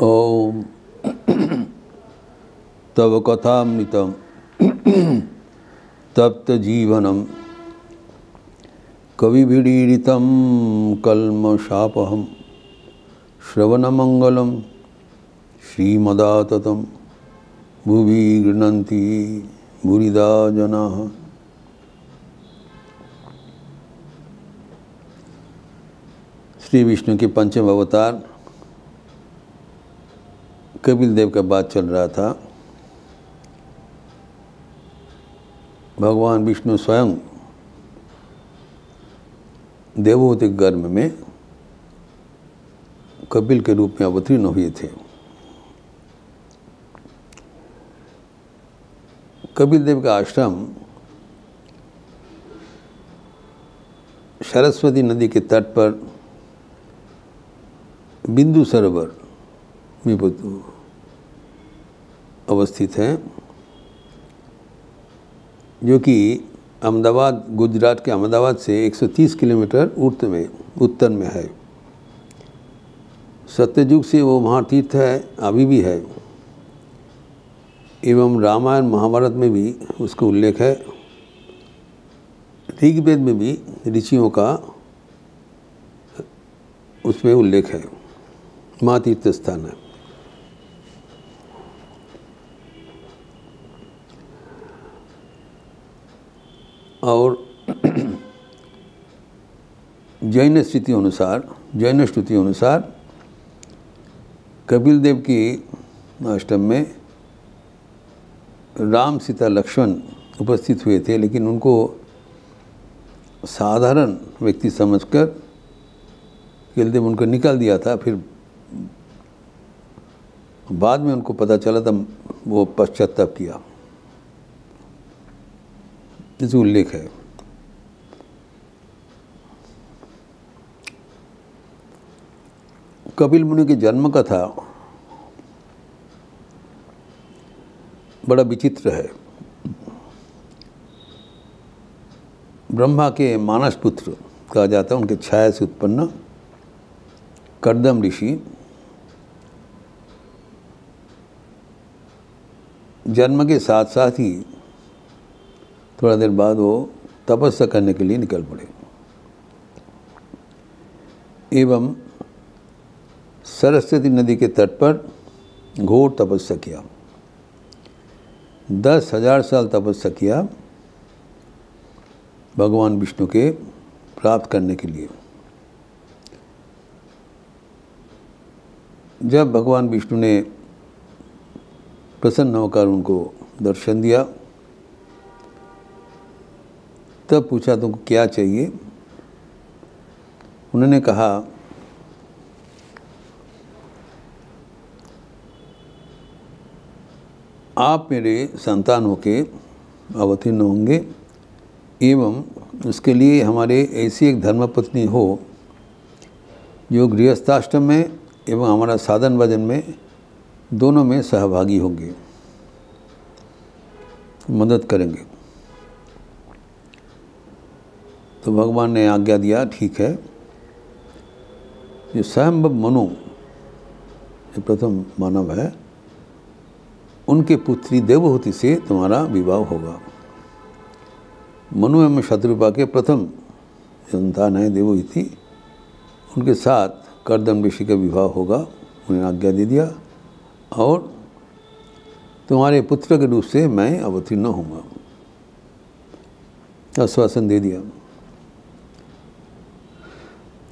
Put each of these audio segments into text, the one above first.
ओम तव कथामृतम तप्त जीवनम कविभिरीडितं कल्मषापहं श्रवणमंगलम श्रीमदाततं भुवि गृह्णन्ति भूरिदा जनाः। श्री विष्णु के पंचम अवतार कपिल देव का बात चल रहा था। भगवान विष्णु स्वयं देवहूति गर्भ में कपिल के रूप में अवतीर्ण हुए थे। कपिल देव का आश्रम सरस्वती नदी के तट पर बिंदु सरोवर में अवस्थित है, जो कि अहमदाबाद, गुजरात के अहमदाबाद से 130 किलोमीटर उत्तर में है। सत्ययुग से वो महातीर्थ है, अभी भी है, एवं रामायण महाभारत में भी उसका उल्लेख है। ऋग्वेद में भी ऋषियों का उसमें उल्लेख है, महातीर्थ स्थान है। और जैन स्तुति अनुसार कपिल देव की आश्रम में राम, सीता, लक्ष्मण उपस्थित हुए थे, लेकिन उनको साधारण व्यक्ति समझकर कपिल देव उनको निकाल दिया था। फिर बाद में उनको पता चला तब वो पश्चाताप किया, इस उल्लेख है। कपिल मुनि के जन्म कथा बड़ा विचित्र है। ब्रह्मा के मानस पुत्र कहा जाता है, उनके छाया से उत्पन्न कर्दम ऋषि जन्म के साथ साथ ही थोड़ा देर बाद वो तपस्या करने के लिए निकल पड़े एवं सरस्वती नदी के तट पर घोर तपस्या किया। 10,000 साल तपस्या किया भगवान विष्णु के प्राप्त करने के लिए। जब भगवान विष्णु ने प्रसन्न होकर उनको दर्शन दिया, तब पूछा तुमको क्या चाहिए। उन्होंने कहा आप मेरे संतान होके अवतीर्ण होंगे एवं उसके लिए हमारे ऐसी एक धर्मपत्नी हो जो गृहस्थाश्रम में एवं हमारा साधन भजन में दोनों में सहभागी होंगे, मदद करेंगे। तो भगवान ने आज्ञा दिया, ठीक है। जो स्वयंभव मनु, जो प्रथम मानव है, उनके पुत्री देवहूति से तुम्हारा विवाह होगा। मनु एवं शत्रुपा के प्रथम संतान है देवहूति, उनके साथ कर्दम ऋषि का विवाह होगा। उन्हें आज्ञा दे दिया और तुम्हारे पुत्र के रूप से मैं अवतीर्ण होऊंगा, आश्वासन दे दिया।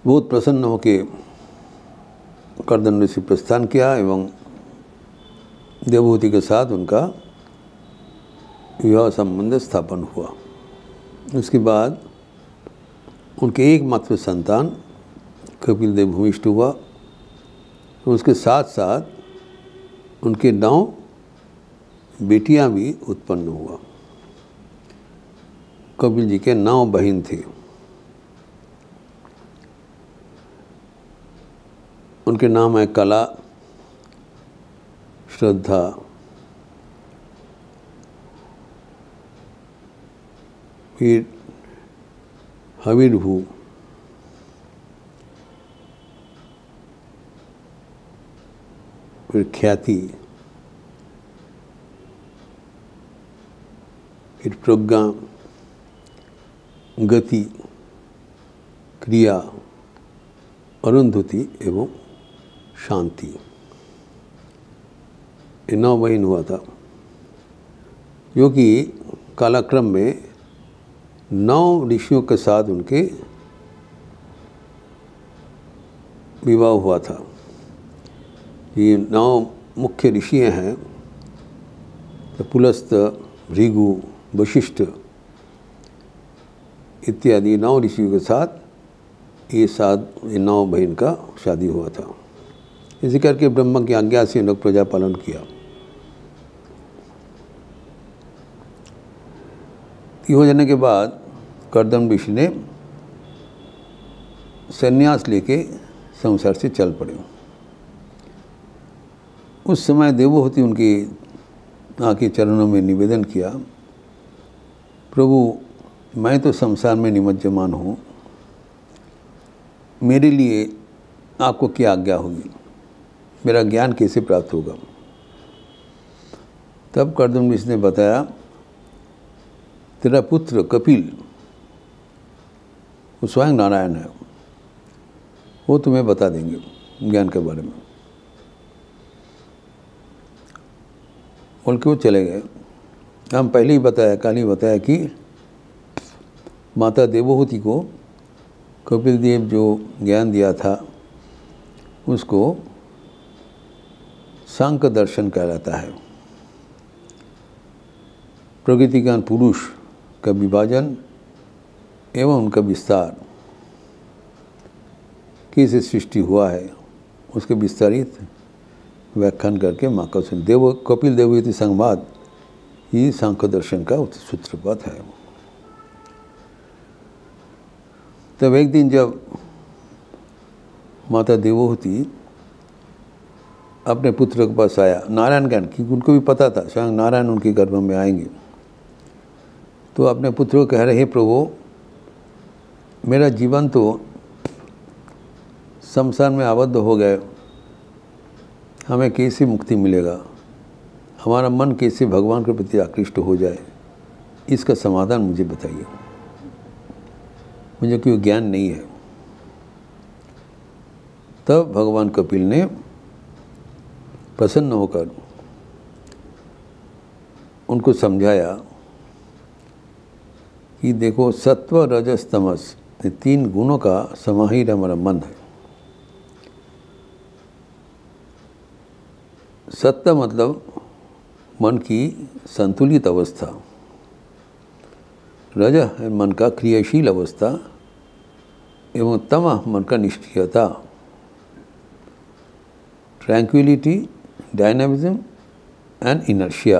बहुत प्रसन्न होकर कर्दम ऋषि प्रस्थान किया एवं देवहूति के साथ उनका विवाह संबंध स्थापन हुआ। उसके बाद उनके एकमात्र संतान कपिल देव भूमिष्ठ हुआ। उसके साथ साथ उनके 9 बेटियां भी उत्पन्न हुआ। कपिल जी के 9 बहन थे। उनके नाम है कला, श्रद्धा, फिर हविर्भू, फिर ख्याति, फिर प्रज्ञा, गति, क्रिया, अरुंधति एवं शांति, ये 9 महीन हुआ था, जो कि कालक्रम में 9 ऋषियों के साथ उनके विवाह हुआ था। ये 9 मुख्य ऋषि हैं, तो पुलस्त, भृगु, वशिष्ठ इत्यादि 9 ऋषियों के साथ ये 9 बहन का शादी हुआ था। इसी करके ब्रह्मा की आज्ञा से लोग प्रजा पालन किया। हो जाने के बाद कर्दम ऋषि ने संन्यास लेके संसार से चल पड़े। उस समय देवहूति उनके आके चरणों में निवेदन किया, प्रभु मैं तो संसार में निमज्जमान हूँ, मेरे लिए आपको क्या आज्ञा होगी, मेरा ज्ञान कैसे प्राप्त होगा। तब कर्दम ऋषि ने बताया, तेरा पुत्र कपिल वो स्वयं नारायण है, वो तुम्हें बता देंगे ज्ञान के बारे में। बोल के वो चले गए। हम पहले ही बताया, कल ही बताया कि माता देवहूति को कपिल देव जो ज्ञान दिया था उसको सांख्य दर्शन कहलाता है। प्रकृति ज्ञान पुरुष का विभाजन एवं उनका विस्तार, कैसे सृष्टि हुआ है, उसके विस्तारित व्याख्यान करके माँ का देव कपिल देवहूति संवाद ही सांख्य दर्शन का सूत्रपात है। तब एक दिन जब माता देवहूति अपने पुत्र के पास आया, नारायण ज्ञान की उनको भी पता था स्वयं नारायण उनके गर्भ में आएंगे, तो अपने पुत्र को कह रहे, हे प्रभु मेरा जीवन तो संसार में आबद्ध हो गए, हमें कैसे मुक्ति मिलेगा, हमारा मन कैसे भगवान के प्रति आकृष्ट हो जाए, इसका समाधान मुझे बताइए, मुझे कोई ज्ञान नहीं है। तब भगवान कपिल ने प्रसन्न होकर उनको समझाया कि देखो सत्व रजस तमस ये 3 गुणों का समाहित हमारा मन है। सत्व मतलब मन की संतुलित अवस्था, रज है मन का क्रियाशील अवस्था एवं तमः मन का निष्क्रियता, ट्रैंक्विलिटी, डायनामिज्म एंड इनर्शिया।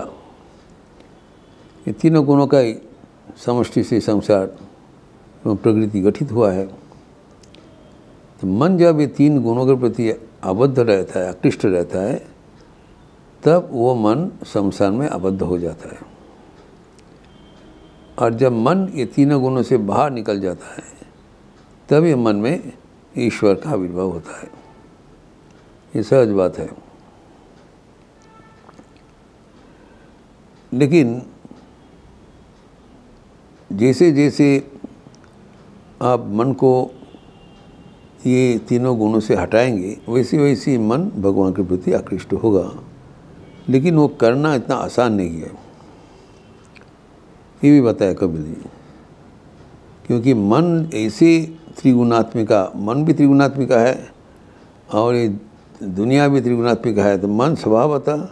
ये 3 गुणों का समष्टि से संसार एवं प्रकृति गठित हुआ है। तो मन जब ये 3 गुणों के प्रति आबद्ध रहता है, आकृष्ट रहता है, तब वो मन संसार में आबद्ध हो जाता है। और जब मन ये 3 गुणों से बाहर निकल जाता है, तब ये मन में ईश्वर का आविर्भाव होता है। ये सहज बात है। लेकिन जैसे जैसे आप मन को ये 3 गुणों से हटाएंगे, वैसे वैसे मन भगवान के प्रति आकृष्ट होगा। लेकिन वो करना इतना आसान नहीं है, ये भी बताया कपिल जी। क्योंकि मन ऐसे त्रिगुणात्मिका, मन भी त्रिगुणात्मिका है और ये दुनिया भी त्रिगुणात्मिका है। तो मन स्वभावतः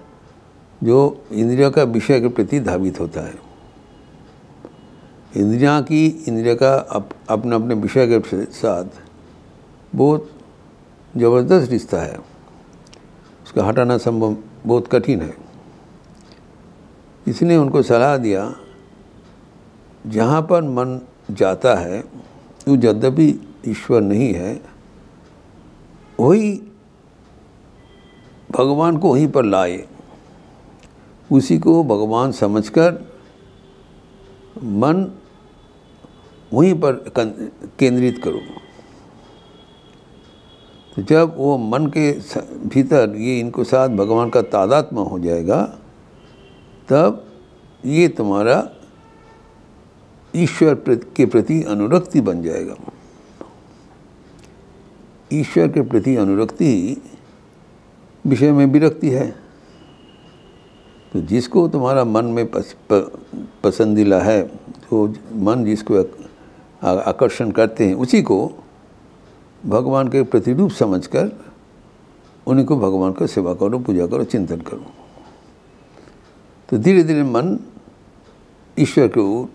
जो इंद्रियों का विषय के प्रति धावित होता है, इंद्रिय का अपने अपने विषय के साथ बहुत ज़बरदस्त रिश्ता है, उसका हटाना संभव बहुत कठिन है। इसने उनको सलाह दिया, जहाँ पर मन जाता है वो यद्यपि ईश्वर नहीं है, वही भगवान को वहीं पर लाए, उसी को भगवान समझकर मन वहीं पर केंद्रित करो। तो जब वो मन के भीतर ये इनको साथ भगवान का तादात्म्य हो जाएगा, तब ये तुम्हारा ईश्वर के प्रति अनुरक्ति बन जाएगा। ईश्वर के प्रति अनुरक्ति विषय में विरक्ति है। तो जिसको तुम्हारा मन में पसंदीला है, तो मन जिसको आकर्षण करते हैं, उसी को भगवान के प्रतिरूप समझकर उन्हीं को भगवान का सेवा करो, पूजा करो, चिंतन करो। तो धीरे धीरे मन ईश्वर के ओर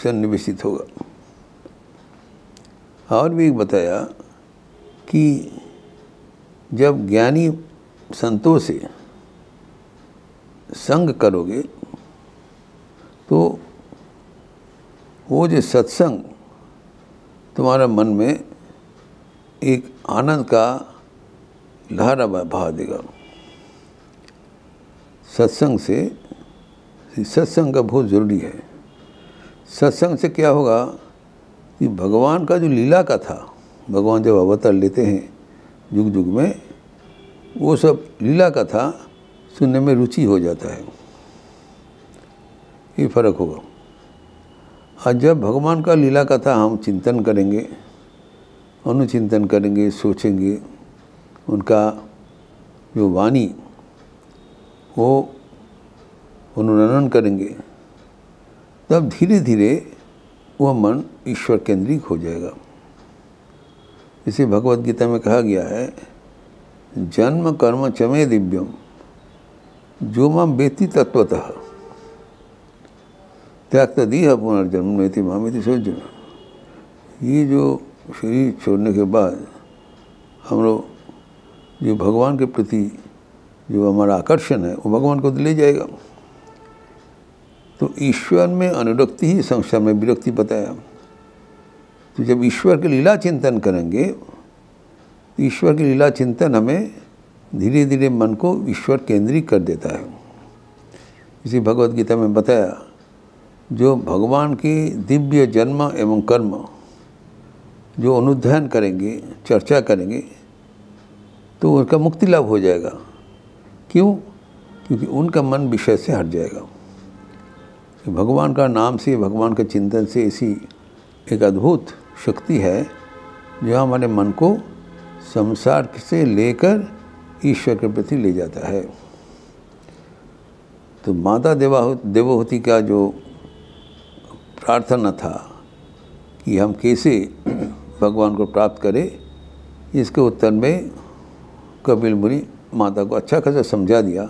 सन्निवेशित होगा। और भी एक बताया कि जब ज्ञानी संतों से संग करोगे तो वो जो सत्संग तुम्हारा मन में एक आनंद का लहरा बहा देगा। सत्संग का बहुत ज़रूरी है। सत्संग से क्या होगा कि भगवान का जो लीला का था, भगवान जब अवतार लेते हैं युग युग में, वो सब लीला का था सुनने में रुचि हो जाता है। ये फर्क होगा। और जब भगवान का लीला का था हम चिंतन करेंगे, अनुचिंतन करेंगे, सोचेंगे, उनका जो वाणी वो अनुरणन करेंगे, तब धीरे धीरे वह मन ईश्वर केंद्रित हो जाएगा। इसे भगवत गीता में कहा गया है, जन्म कर्म चमे दिव्यम जो मां वेत्ति तत्वतः त्याग दीह पुनर्जन्म नेति मामेति सोचना। ये जो शरीर छोड़ने के बाद हम लोग जो भगवान के प्रति जो हमारा आकर्षण है वो भगवान को ले जाएगा। तो ईश्वर में अनुरक्ति ही संसार में विरक्ति बताया। तो जब ईश्वर के लीला चिंतन करेंगे, तो ईश्वर के लीला चिंतन हमें धीरे धीरे मन को ईश्वर केंद्रित कर देता है। इसी भगवत गीता में बताया, जो भगवान के दिव्य जन्म एवं कर्म जो अनुध्यान करेंगे, चर्चा करेंगे, तो उनका मुक्ति लाभ हो जाएगा। क्यों? क्योंकि उनका मन विषय से हट जाएगा। भगवान का नाम से, भगवान के चिंतन से ऐसी एक अद्भुत शक्ति है जो हमारे मन को संसार से लेकर ईश्वर के प्रति ले जाता है। तो माता देवहूति का जो प्रार्थना था कि हम कैसे भगवान को प्राप्त करें, इसके उत्तर में कपिल मुनि माता को अच्छा खासा समझा दिया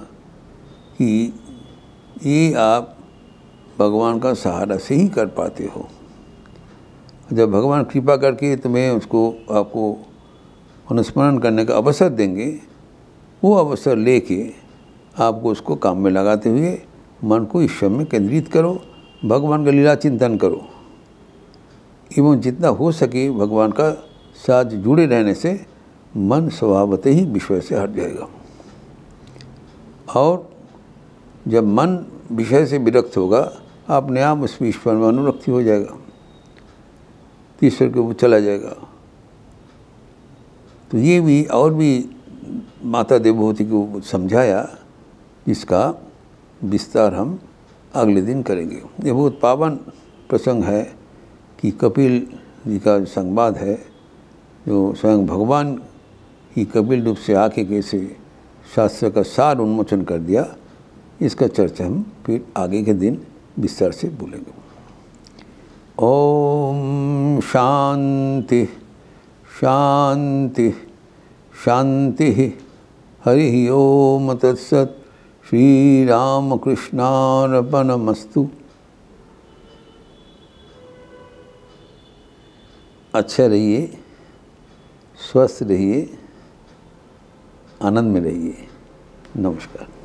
कि ये आप भगवान का सहारा से ही कर पाते हो। जब भगवान कृपा करके तुम्हें उसको आपको अनुस्मरण करने का अवसर देंगे, वो अवसर लेके आपको उसको काम में लगाते हुए मन को ईश्वर में केंद्रित करो, भगवान का लीला चिंतन करो, एवं जितना हो सके भगवान का साथ जुड़े रहने से मन स्वभावतः ही विषय से हट जाएगा। और जब मन विषय से विरक्त होगा, अपने आप उस ईश्वर में अनुरक्ति हो जाएगा, ईश्वर के ऊपर चला जाएगा। तो ये भी और भी माता देवहूति को समझाया, जिसका विस्तार हम अगले दिन करेंगे। ये बहुत पावन प्रसंग है कि कपिल जी का संवाद है, जो स्वयं भगवान ही कपिल रूप से आके कैसे शास्त्र का सार उन्मोचन कर दिया। इसका चर्चा हम फिर आगे के दिन विस्तार से बोलेंगे। ओम शांति शांति शांति। हरि ओम तत्सत्। श्री राम कृष्णार्पणमस्तु। अच्छा रहिए, स्वस्थ रहिए, आनंद में रहिए। नमस्कार।